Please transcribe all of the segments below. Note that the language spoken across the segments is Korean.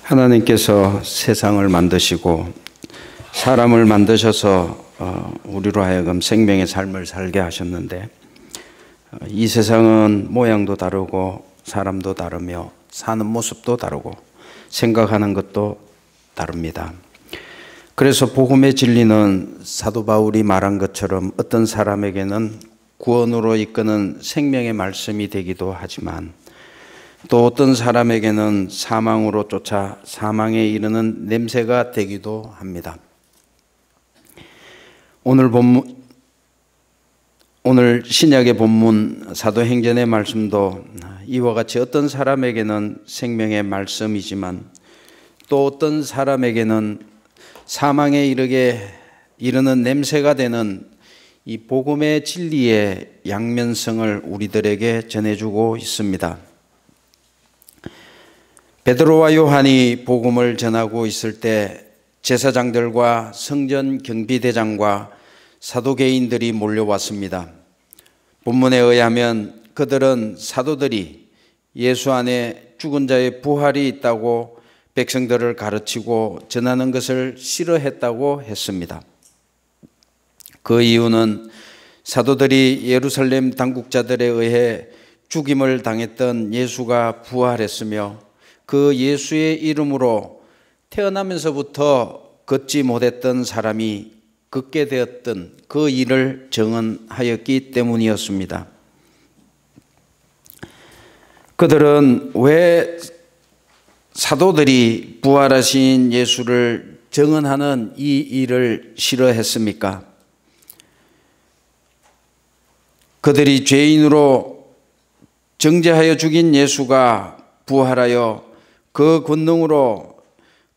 하나님께서 세상을 만드시고 사람을 만드셔서 우리로 하여금 생명의 삶을 살게 하셨는데, 이 세상은 모양도 다르고 사람도 다르며 사는 모습도 다르고 생각하는 것도 다릅니다. 그래서 복음의 진리는 사도 바울이 말한 것처럼 어떤 사람에게는 구원으로 이끄는 생명의 말씀이 되기도 하지만, 또 어떤 사람에게는 사망으로 쫓아 사망에 이르는 냄새가 되기도 합니다. 오늘 신약의 본문 사도행전의 말씀도 이와 같이 어떤 사람에게는 생명의 말씀이지만 또 어떤 사람에게는 사망에 이르는 냄새가 되는 이 복음의 진리의 양면성을 우리들에게 전해주고 있습니다. 베드로와 요한이 복음을 전하고 있을 때 제사장들과 성전 경비대장과 사도개인들이 몰려왔습니다. 본문에 의하면 그들은 사도들이 예수 안에 죽은 자의 부활이 있다고 백성들을 가르치고 전하는 것을 싫어했다고 했습니다. 그 이유는 사도들이 예루살렘 당국자들에 의해 죽임을 당했던 예수가 부활했으며 그 예수의 이름으로 태어나면서부터 걷지 못했던 사람이 걷게 되었던 그 일을 증언하였기 때문이었습니다. 그들은 왜 사도들이 부활하신 예수를 증언하는 이 일을 싫어했습니까? 그들이 죄인으로 정죄하여 죽인 예수가 부활하여 그 권능으로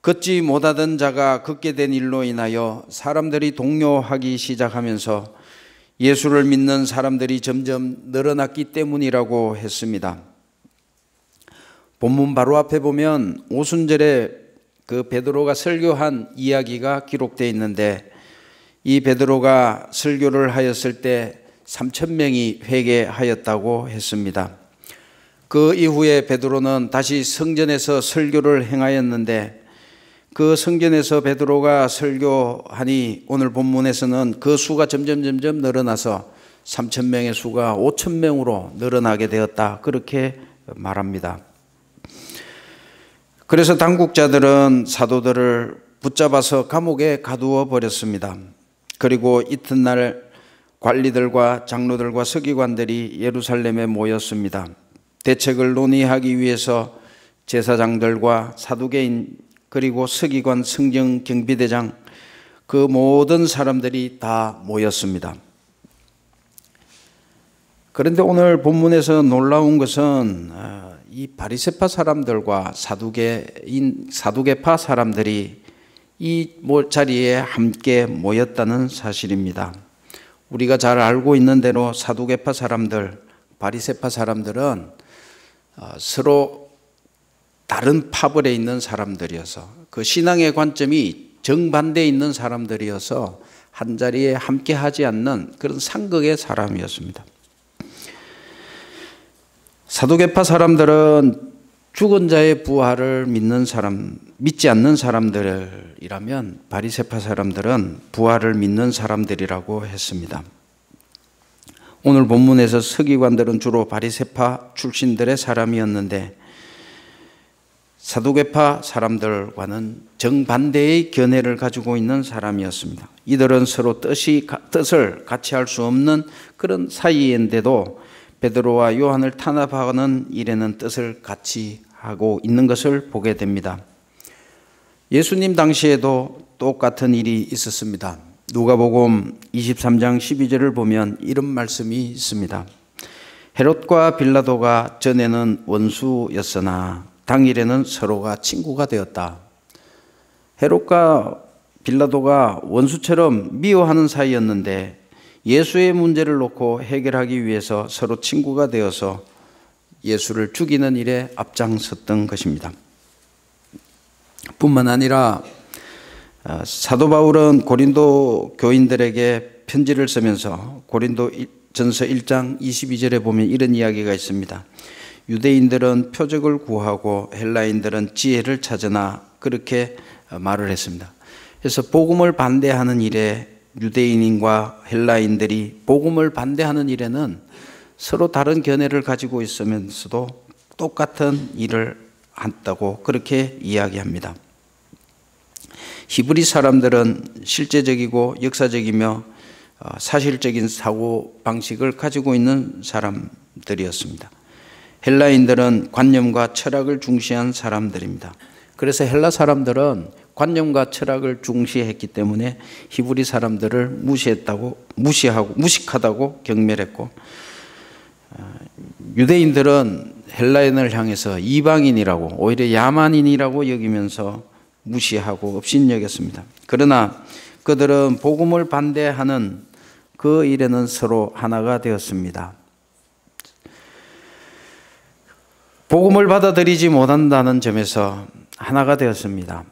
걷지 못하던 자가 걷게 된 일로 인하여 사람들이 동요하기 시작하면서 예수를 믿는 사람들이 점점 늘어났기 때문이라고 했습니다. 본문 바로 앞에 보면 오순절에 그 베드로가 설교한 이야기가 기록되어 있는데, 이 베드로가 설교를 하였을 때 3,000명이 회개하였다고 했습니다. 그 이후에 베드로는 다시 성전에서 설교를 행하였는데, 그 성전에서 베드로가 설교하니 오늘 본문에서는 그 수가 점점 늘어나서 3,000명의 수가 5,000명으로 늘어나게 되었다, 그렇게 말합니다. 그래서 당국자들은 사도들을 붙잡아서 감옥에 가두어 버렸습니다. 그리고 이튿날 관리들과 장로들과 서기관들이 예루살렘에 모였습니다. 대책을 논의하기 위해서 제사장들과 사두개인 그리고 서기관, 성전 경비대장, 그 모든 사람들이 다 모였습니다. 그런데 오늘 본문에서 놀라운 것은 이 바리새파 사람들과 사두개파 사람들이 이 자리에 함께 모였다는 사실입니다. 우리가 잘 알고 있는 대로 사두개파 사람들, 바리새파 사람들은 서로 다른 파벌에 있는 사람들이어서 그 신앙의 관점이 정반대에 있는 사람들이어서 한자리에 함께 하지 않는 그런 상극의 사람이었습니다. 사두개파 사람들은 죽은 자의 부활을 믿지 않는 사람들이라면, 바리새파 사람들은 부활을 믿는 사람들이라고 했습니다. 오늘 본문에서 서기관들은 주로 바리새파 출신들의 사람이었는데, 사두개파 사람들과는 정반대의 견해를 가지고 있는 사람이었습니다. 이들은 서로 뜻을 같이 할 수 없는 그런 사이인데도 베드로와 요한을 탄압하는 일에는 뜻을 같이 하고 있는 것을 보게 됩니다. 예수님 당시에도 똑같은 일이 있었습니다. 누가복음 23장 12절을 보면 이런 말씀이 있습니다. 헤롯과 빌라도가 전에는 원수였으나 당일에는 서로가 친구가 되었다. 헤롯과 빌라도가 원수처럼 미워하는 사이였는데 예수의 문제를 놓고 해결하기 위해서 서로 친구가 되어서 예수를 죽이는 일에 앞장섰던 것입니다. 뿐만 아니라 사도 바울은 고린도 교인들에게 편지를 쓰면서 고린도전서 1장 22절에 보면 이런 이야기가 있습니다. 유대인들은 표적을 구하고 헬라인들은 지혜를 찾으나 그렇게 말을 했습니다. 그래서 복음을 반대하는 일에 유대인과 헬라인들이 복음을 반대하는 일에는 서로 다른 견해를 가지고 있으면서도 똑같은 일을 한다고 그렇게 이야기합니다. 히브리 사람들은 실제적이고 역사적이며 사실적인 사고 방식을 가지고 있는 사람들이었습니다. 헬라인들은 관념과 철학을 중시한 사람들입니다. 그래서 헬라 사람들은 관념과 철학을 중시했기 때문에 히브리 사람들을 무식하다고 경멸했고, 유대인들은 헬라인을 향해서 이방인이라고, 오히려 야만인이라고 여기면서 무시하고 업신여겼습니다. 그러나 그들은 복음을 반대하는 그 일에는 서로 하나가 되었습니다. 복음을 받아들이지 못한다는 점에서 하나가 되었습니다.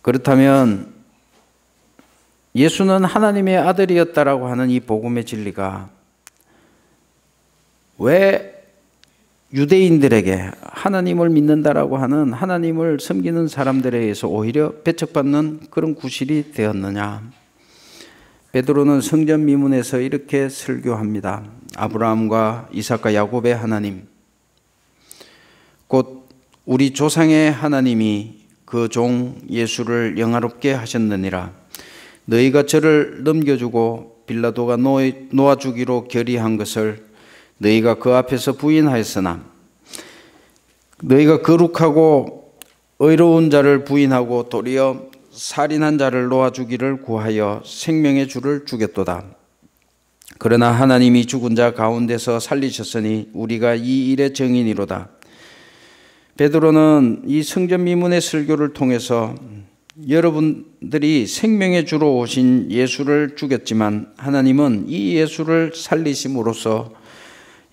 그렇다면 예수는 하나님의 아들이었다라고 하는 이 복음의 진리가 왜 유대인들에게 하나님을 믿는다라고 하는 하나님을 섬기는 사람들에 의해서 오히려 배척받는 그런 구실이 되었느냐? 베드로는 성전 미문에서 이렇게 설교합니다. 아브라함과 이삭과 야곱의 하나님, 곧 우리 조상의 하나님이 그 종 예수를 영화롭게 하셨느니라. 너희가 저를 넘겨주고 빌라도가 놓아주기로 결의한 것을 너희가 그 앞에서 부인하였으나 너희가 거룩하고 의로운 자를 부인하고 도리어 살인한 자를 놓아주기를 구하여 생명의 주를 죽였도다. 그러나 하나님이 죽은 자 가운데서 살리셨으니 우리가 이 일의 증인이로다. 베드로는 이 성전 미문의 설교를 통해서 여러분들이 생명의 주로 오신 예수를 죽였지만 하나님은 이 예수를 살리심으로써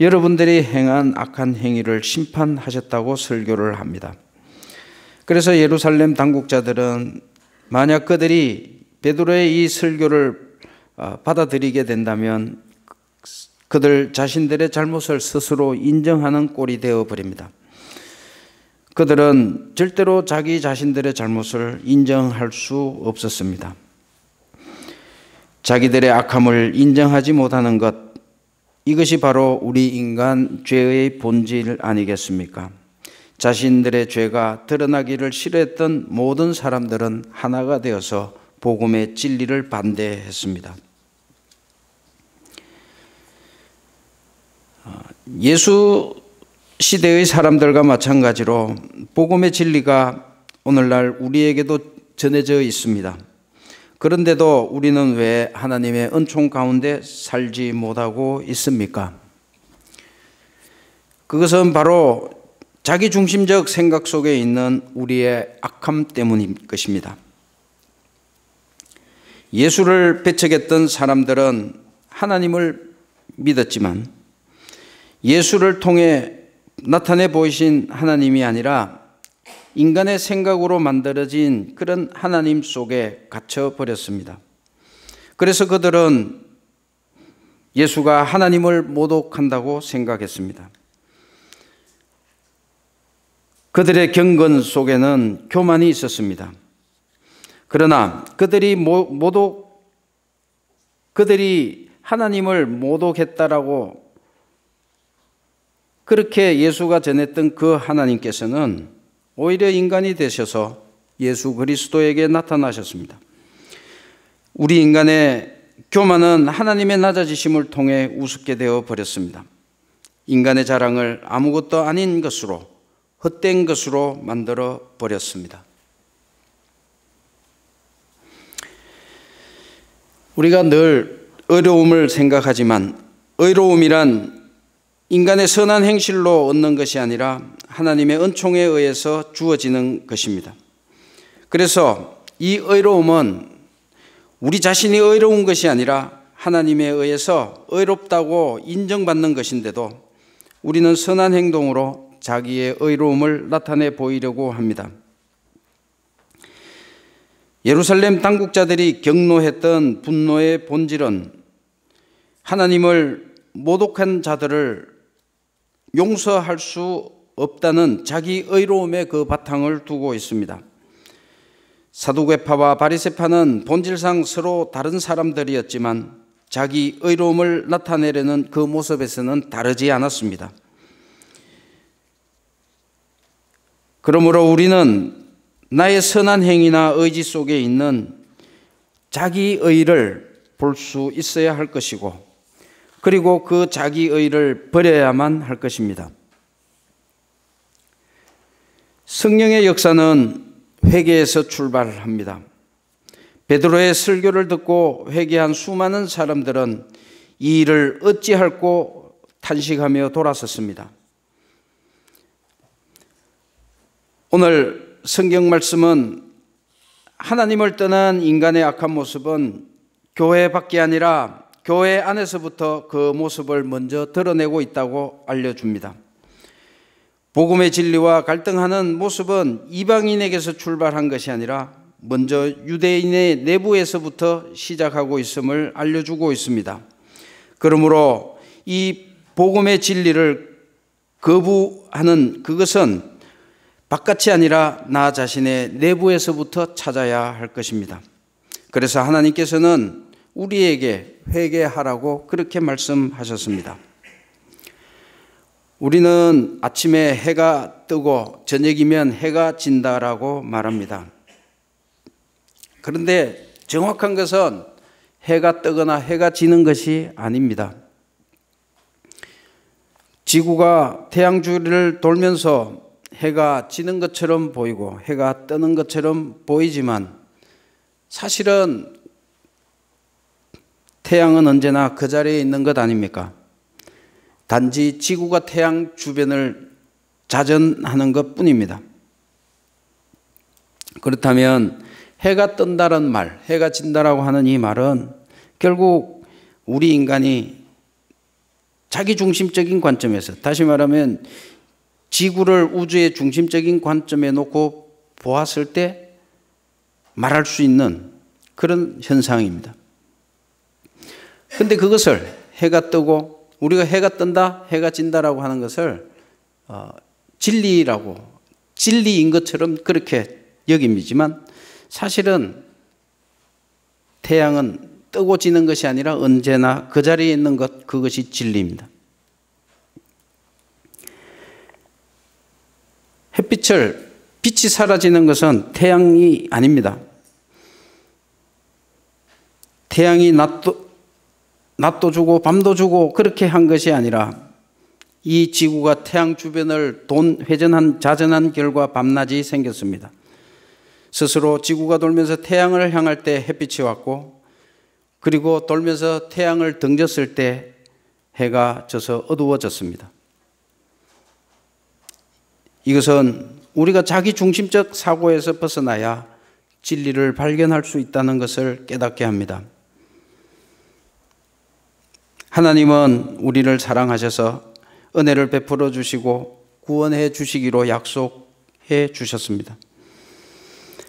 여러분들이 행한 악한 행위를 심판하셨다고 설교를 합니다. 그래서 예루살렘 당국자들은 만약 그들이 베드로의 이 설교를 받아들이게 된다면 그들 자신들의 잘못을 스스로 인정하는 꼴이 되어버립니다. 그들은 절대로 자기 자신들의 잘못을 인정할 수 없었습니다. 자기들의 악함을 인정하지 못하는 것, 이것이 바로 우리 인간 죄의 본질 아니겠습니까? 자신들의 죄가 드러나기를 싫어했던 모든 사람들은 하나가 되어서 복음의 진리를 반대했습니다. 예수 시대의 사람들과 마찬가지로 복음의 진리가 오늘날 우리에게도 전해져 있습니다. 그런데도 우리는 왜 하나님의 은총 가운데 살지 못하고 있습니까? 그것은 바로 자기중심적 생각 속에 있는 우리의 악함 때문일 것입니다. 예수를 배척했던 사람들은 하나님을 믿었지만 예수를 통해 나타내 보이신 하나님이 아니라 인간의 생각으로 만들어진 그런 하나님 속에 갇혀 버렸습니다. 그래서 그들은 예수가 하나님을 모독한다고 생각했습니다. 그들의 경건 속에는 교만이 있었습니다. 그러나 그들이 하나님을 모독했다라고 그렇게 예수가 전했던 그 하나님께서는 오히려 인간이 되셔서 예수 그리스도에게 나타나셨습니다. 우리 인간의 교만은 하나님의 낮아지심을 통해 우습게 되어 버렸습니다. 인간의 자랑을 아무것도 아닌 것으로, 헛된 것으로 만들어 버렸습니다. 우리가 늘 의로움을 생각하지만 의로움이란 인간의 선한 행실로 얻는 것이 아니라 하나님의 은총에 의해서 주어지는 것입니다. 그래서 이 의로움은 우리 자신이 의로운 것이 아니라 하나님에 의해서 의롭다고 인정받는 것인데도 우리는 선한 행동으로 자기의 의로움을 나타내 보이려고 합니다. 예루살렘 당국자들이 경노했던 분노의 본질은 하나님을 모독한 자들을 용서할 수 없다는 자기 의로움의 그 바탕을 두고 있습니다. 사두개파와 바리새파는 본질상 서로 다른 사람들이었지만 자기 의로움을 나타내려는 그 모습에서는 다르지 않았습니다. 그러므로 우리는 나의 선한 행위나 의지 속에 있는 자기 의를 볼 수 있어야 할 것이고, 그리고 그 자기 의를 버려야만 할 것입니다. 성령의 역사는 회개에서 출발합니다. 베드로의 설교를 듣고 회개한 수많은 사람들은 이 일을 어찌할꼬 탄식하며 돌아섰습니다. 오늘 성경 말씀은 하나님을 떠난 인간의 악한 모습은 교회 밖이 아니라 교회 안에서부터 그 모습을 먼저 드러내고 있다고 알려줍니다. 복음의 진리와 갈등하는 모습은 이방인에게서 출발한 것이 아니라 먼저 유대인의 내부에서부터 시작하고 있음을 알려주고 있습니다. 그러므로 이 복음의 진리를 거부하는 그것은 바깥이 아니라 나 자신의 내부에서부터 찾아야 할 것입니다. 그래서 하나님께서는 우리에게 회개하라고 그렇게 말씀하셨습니다. 우리는 아침에 해가 뜨고 저녁이면 해가 진다라고 말합니다. 그런데 정확한 것은 해가 뜨거나 해가 지는 것이 아닙니다. 지구가 태양주를 돌면서 해가 지는 것처럼 보이고 해가 뜨는 것처럼 보이지만 사실은 태양은 언제나 그 자리에 있는 것 아닙니까? 단지 지구가 태양 주변을 자전하는 것 뿐입니다. 그렇다면 해가 뜬다는 말, 해가 진다라고 하는 이 말은 결국 우리 인간이 자기 중심적인 관점에서, 다시 말하면 지구를 우주의 중심적인 관점에 놓고 보았을 때 말할 수 있는 그런 현상입니다. 그런데 그것을 해가 뜨고 우리가 해가 뜬다, 해가 진다라고 하는 것을 진리라고, 진리인 것처럼 그렇게 여깁니지만 사실은 태양은 뜨고 지는 것이 아니라 언제나 그 자리에 있는 것, 그것이 진리입니다. 빛이 사라지는 것은 태양이 아닙니다. 태양이 낮도 주고 밤도 주고 그렇게 한 것이 아니라 이 지구가 태양 주변을 자전한 결과 밤낮이 생겼습니다. 스스로 지구가 돌면서 태양을 향할 때 햇빛이 왔고, 그리고 돌면서 태양을 등졌을 때 해가 져서 어두워졌습니다. 이것은 우리가 자기 중심적 사고에서 벗어나야 진리를 발견할 수 있다는 것을 깨닫게 합니다. 하나님은 우리를 사랑하셔서 은혜를 베풀어 주시고 구원해 주시기로 약속해 주셨습니다.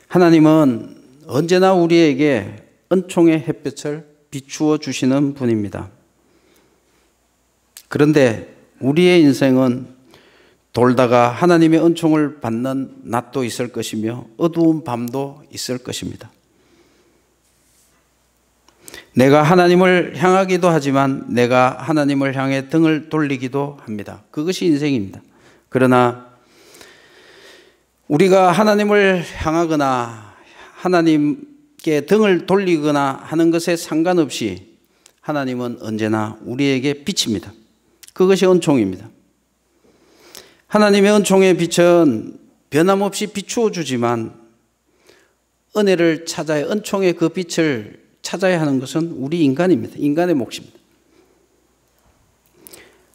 하나님은 언제나 우리에게 은총의 햇볕을 비추어 주시는 분입니다. 그런데 우리의 인생은 돌다가 하나님의 은총을 받는 낮도 있을 것이며 어두운 밤도 있을 것입니다. 내가 하나님을 향하기도 하지만 내가 하나님을 향해 등을 돌리기도 합니다. 그것이 인생입니다. 그러나 우리가 하나님을 향하거나 하나님께 등을 돌리거나 하는 것에 상관없이 하나님은 언제나 우리에게 빛입니다. 그것이 은총입니다. 하나님의 은총의 빛은 변함없이 비추어 주지만 은혜를 찾아야, 은총의 그 빛을 찾아야 하는 것은 우리 인간입니다. 인간의 몫입니다.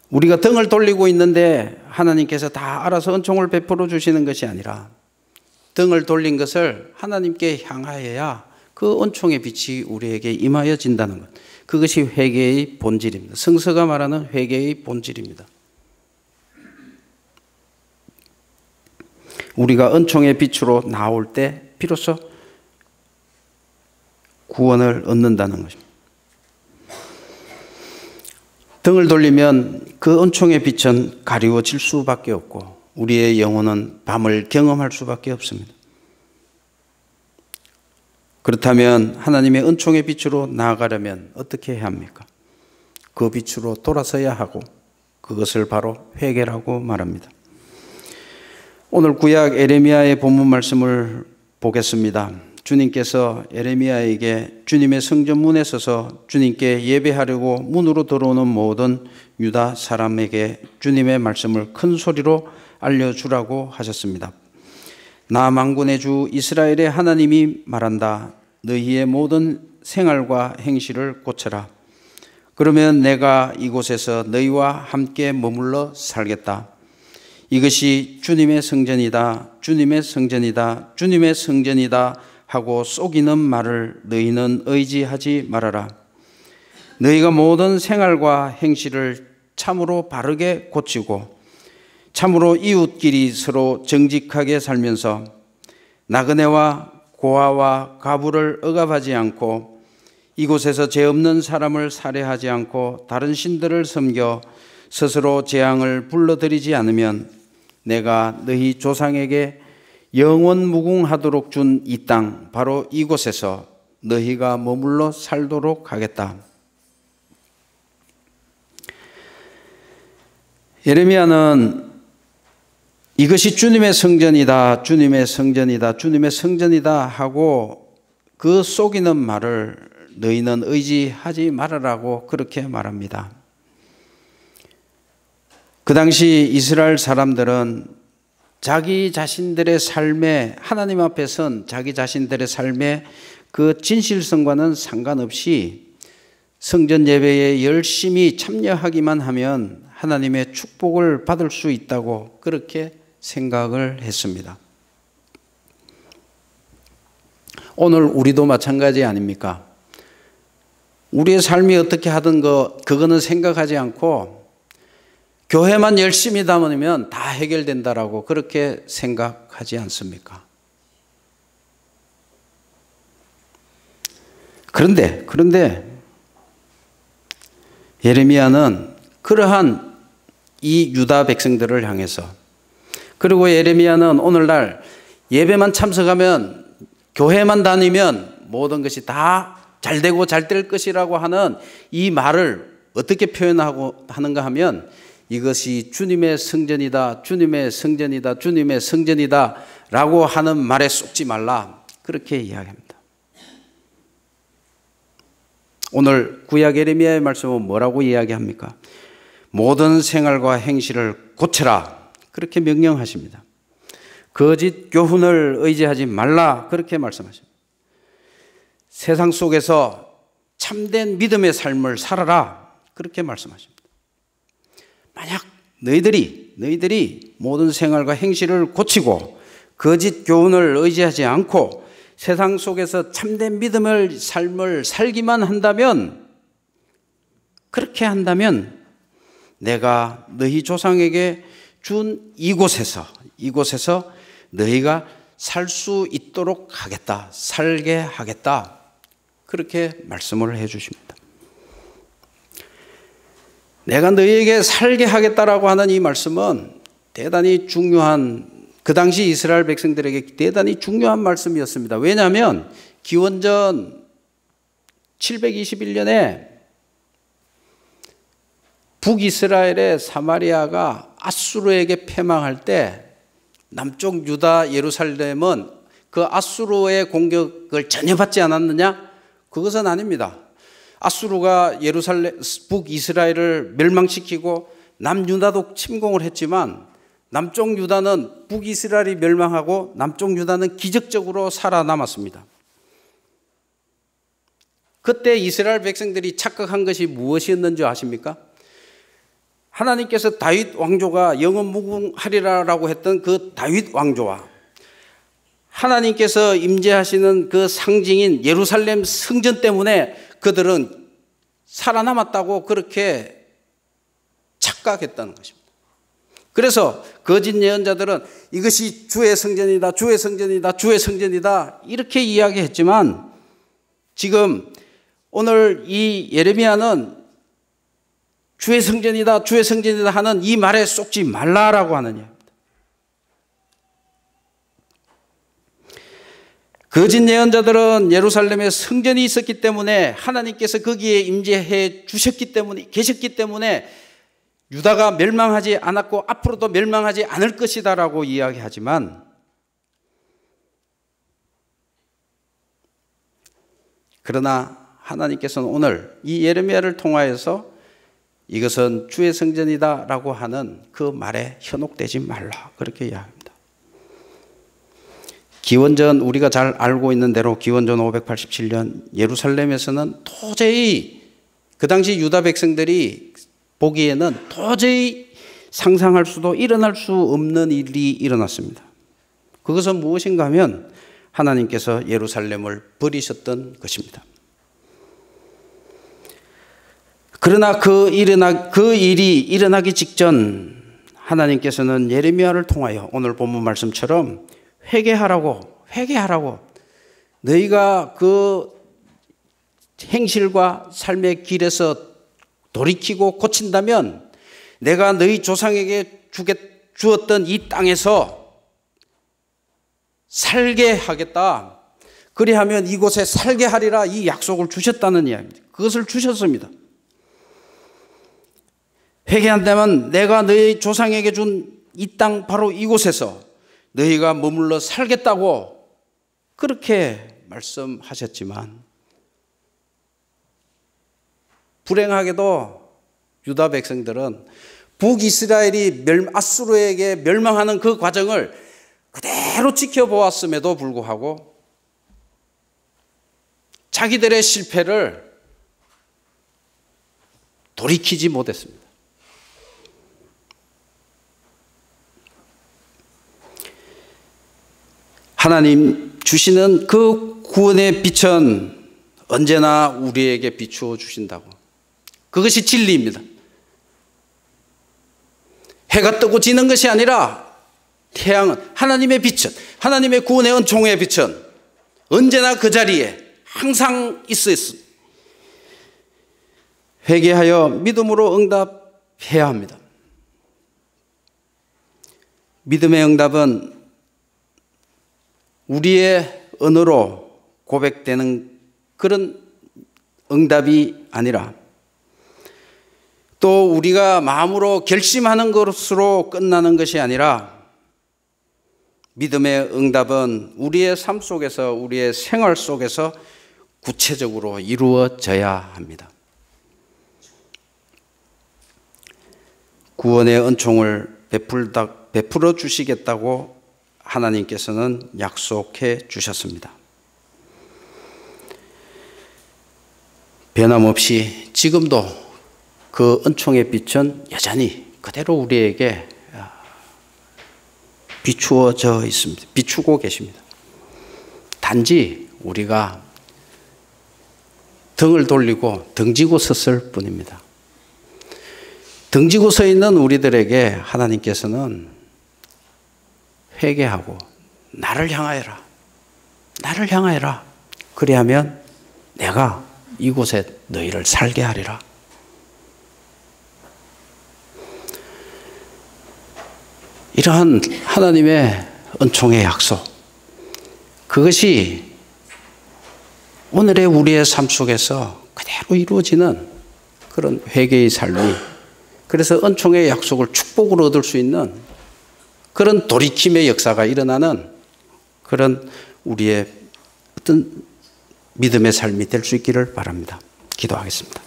우리가 등을 돌리고 있는데 하나님께서 다 알아서 은총을 베풀어 주시는 것이 아니라 등을 돌린 것을 하나님께 향하여야 그 은총의 빛이 우리에게 임하여진다는 것. 그것이 회개의 본질입니다. 성서가 말하는 회개의 본질입니다. 우리가 은총의 빛으로 나올 때 비로소 구원을 얻는다는 것입니다. 등을 돌리면 그 은총의 빛은 가리워질 수밖에 없고 우리의 영혼은 밤을 경험할 수밖에 없습니다. 그렇다면 하나님의 은총의 빛으로 나아가려면 어떻게 해야 합니까? 그 빛으로 돌아서야 하고 그것을 바로 회개라고 말합니다. 오늘 구약 에레미야의 본문 말씀을 보겠습니다. 주님께서 에레미야에게 주님의 성전 문에 서서 주님께 예배하려고 문으로 들어오는 모든 유다 사람에게 주님의 말씀을 큰 소리로 알려주라고 하셨습니다. 나 만군의 주 이스라엘의 하나님이 말한다. 너희의 모든 생활과 행실을 고쳐라. 그러면 내가 이곳에서 너희와 함께 머물러 살겠다. 이것이 주님의 성전이다. 주님의 성전이다. 주님의 성전이다 하고 속이는 말을 너희는 의지하지 말아라. 너희가 모든 생활과 행실을 참으로 바르게 고치고 참으로 이웃끼리 서로 정직하게 살면서 나그네와 고아와 가부를 억압하지 않고 이곳에서 죄 없는 사람을 살해하지 않고 다른 신들을 섬겨 스스로 재앙을 불러들이지 않으면 내가 너희 조상에게 영원 무궁하도록 준 이 땅 바로 이곳에서 너희가 머물러 살도록 하겠다. 예레미야는 이것이 주님의 성전이다, 주님의 성전이다, 주님의 성전이다 하고 그 속이는 말을 너희는 의지하지 말아라고 그렇게 말합니다. 그 당시 이스라엘 사람들은 자기 자신들의 삶에 하나님 앞에 선 자기 자신들의 삶의 그 진실성과는 상관없이 성전 예배에 열심히 참여하기만 하면 하나님의 축복을 받을 수 있다고 그렇게 생각을 했습니다. 오늘 우리도 마찬가지 아닙니까? 우리의 삶이 어떻게 하든 그거는 생각하지 않고 교회만 열심히 다니면 다 해결된다라고 그렇게 생각하지 않습니까? 그런데 예레미야는 그러한 이 유다 백성들을 향해서 그리고 예레미야는 오늘날 예배만 참석하면 교회만 다니면 모든 것이 다 잘되고 잘될 것이라고 하는 이 말을 어떻게 표현하고 하는가 하면 이것이 주님의 성전이다, 주님의 성전이다, 주님의 성전이다 라고 하는 말에 쏙지 말라 그렇게 이야기합니다. 오늘 구약 예레미야의 말씀은 뭐라고 이야기합니까? 모든 생활과 행실을 고쳐라 그렇게 명령하십니다. 거짓 교훈을 의지하지 말라 그렇게 말씀하십니다. 세상 속에서 참된 믿음의 삶을 살아라 그렇게 말씀하십니다. 만약 너희들이 모든 생활과 행실을 고치고 거짓 교훈을 의지하지 않고 세상 속에서 참된 믿음의 삶을 살기만 한다면 그렇게 한다면 내가 너희 조상에게 준 이곳에서 너희가 살 수 있도록 하겠다, 살게 하겠다 그렇게 말씀을 해 주십니다. 내가 너희에게 살게 하겠다라고 하는 이 말씀은 대단히 중요한 그 당시 이스라엘 백성들에게 대단히 중요한 말씀이었습니다. 왜냐하면 기원전 721년에 북이스라엘의 사마리아가 아수르에게 패망할 때 남쪽 유다 예루살렘은 그 아수르의 공격을 전혀 받지 않았느냐? 그것은 아닙니다. 아수르가 북이스라엘을 멸망시키고 남유다도 침공을 했지만 남쪽 유다는 북이스라엘이 멸망하고 남쪽 유다는 기적적으로 살아남았습니다. 그때 이스라엘 백성들이 착각한 것이 무엇이었는지 아십니까? 하나님께서 다윗 왕조가 영원 무궁하리라라고 했던 그 다윗 왕조와 하나님께서 임재하시는 그 상징인 예루살렘 성전 때문에 그들은 살아남았다고 그렇게 착각했다는 것입니다. 그래서 거짓 예언자들은 이것이 주의 성전이다, 주의 성전이다, 주의 성전이다 이렇게 이야기했지만 지금 오늘 이 예레미야는 주의 성전이다, 주의 성전이다 하는 이 말에 쏙지 말라라고 하느냐. 거짓 예언자들은 예루살렘에 성전이 있었기 때문에 하나님께서 거기에 임재해 주셨기 때문에 계셨기 때문에 유다가 멸망하지 않았고 앞으로도 멸망하지 않을 것이다라고 이야기하지만 그러나 하나님께서는 오늘 이 예레미야를 통하여서 이것은 주의 성전이다라고 하는 그 말에 현혹되지 말라 그렇게 이야기합니다. 기원전 우리가 잘 알고 있는 대로 기원전 587년 예루살렘에서는 도저히 그 당시 유다 백성들이 보기에는 도저히 상상할 수도 일어날 수 없는 일이 일어났습니다. 그것은 무엇인가 하면 하나님께서 예루살렘을 버리셨던 것입니다. 그러나 그 일이 일어나기 직전 하나님께서는 예레미야를 통하여 오늘 본문 말씀처럼 회개하라고 너희가 그 행실과 삶의 길에서 돌이키고 고친다면 내가 너희 조상에게 주었던 이 땅에서 살게 하겠다. 그리하면 이곳에 살게 하리라 이 약속을 주셨다는 이야기입니다. 그것을 주셨습니다. 회개한다면 내가 너희 조상에게 준 이 땅 바로 이곳에서 너희가 머물러 살겠다고 그렇게 말씀하셨지만 불행하게도 유다 백성들은 북이스라엘이 아수르에게 멸망하는 그 과정을 그대로 지켜보았음에도 불구하고 자기들의 실패를 돌이키지 못했습니다. 하나님 주시는 그 구원의 빛은 언제나 우리에게 비추어 주신다고. 그것이 진리입니다. 해가 뜨고 지는 것이 아니라 태양은 하나님의 빛은 하나님의 구원의 은총의 빛은 언제나 그 자리에 항상 있었습니다. 회개하여 믿음으로 응답해야 합니다. 믿음의 응답은 우리의 언어로 고백되는 그런 응답이 아니라 또 우리가 마음으로 결심하는 것으로 끝나는 것이 아니라 믿음의 응답은 우리의 삶 속에서 우리의 생활 속에서 구체적으로 이루어져야 합니다. 구원의 은총을 베풀어 주시겠다고 하나님께서는 약속해 주셨습니다. 변함없이 지금도 그 은총의 빛은 여전히 그대로 우리에게 비추어져 있습니다. 비추고 계십니다. 단지 우리가 등을 돌리고 등지고 섰을 뿐입니다. 등지고 서 있는 우리들에게 하나님께서는 회개하고 나를 향하여라. 나를 향하여라. 그리하면 내가 이곳에 너희를 살게 하리라. 이러한 하나님의 은총의 약속, 그것이 오늘의 우리의 삶 속에서 그대로 이루어지는 그런 회개의 삶이, 그래서 은총의 약속을 축복으로 얻을 수 있는 그런 돌이킴의 역사가 일어나는 그런 우리의 어떤 믿음의 삶이 될 수 있기를 바랍니다. 기도하겠습니다.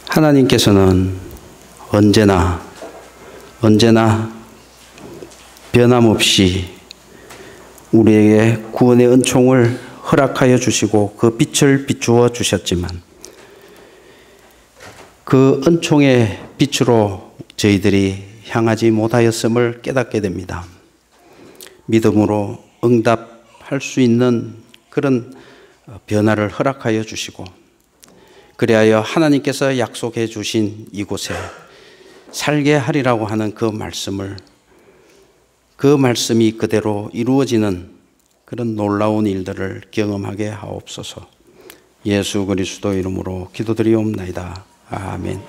하나님께서는 언제나 변함없이 우리에게 구원의 은총을 허락하여 주시고 그 빛을 비추어 주셨지만 그 은총의 빛으로 저희들이 향하지 못하였음을 깨닫게 됩니다. 믿음으로 응답할 수 있는 그런 변화를 허락하여 주시고, 그리하여 하나님께서 약속해 주신 이곳에 살게 하리라고 하는 그 말씀이 그대로 이루어지는 그런 놀라운 일들을 경험하게 하옵소서. 예수 그리스도 이름으로 기도드리옵나이다. 아멘.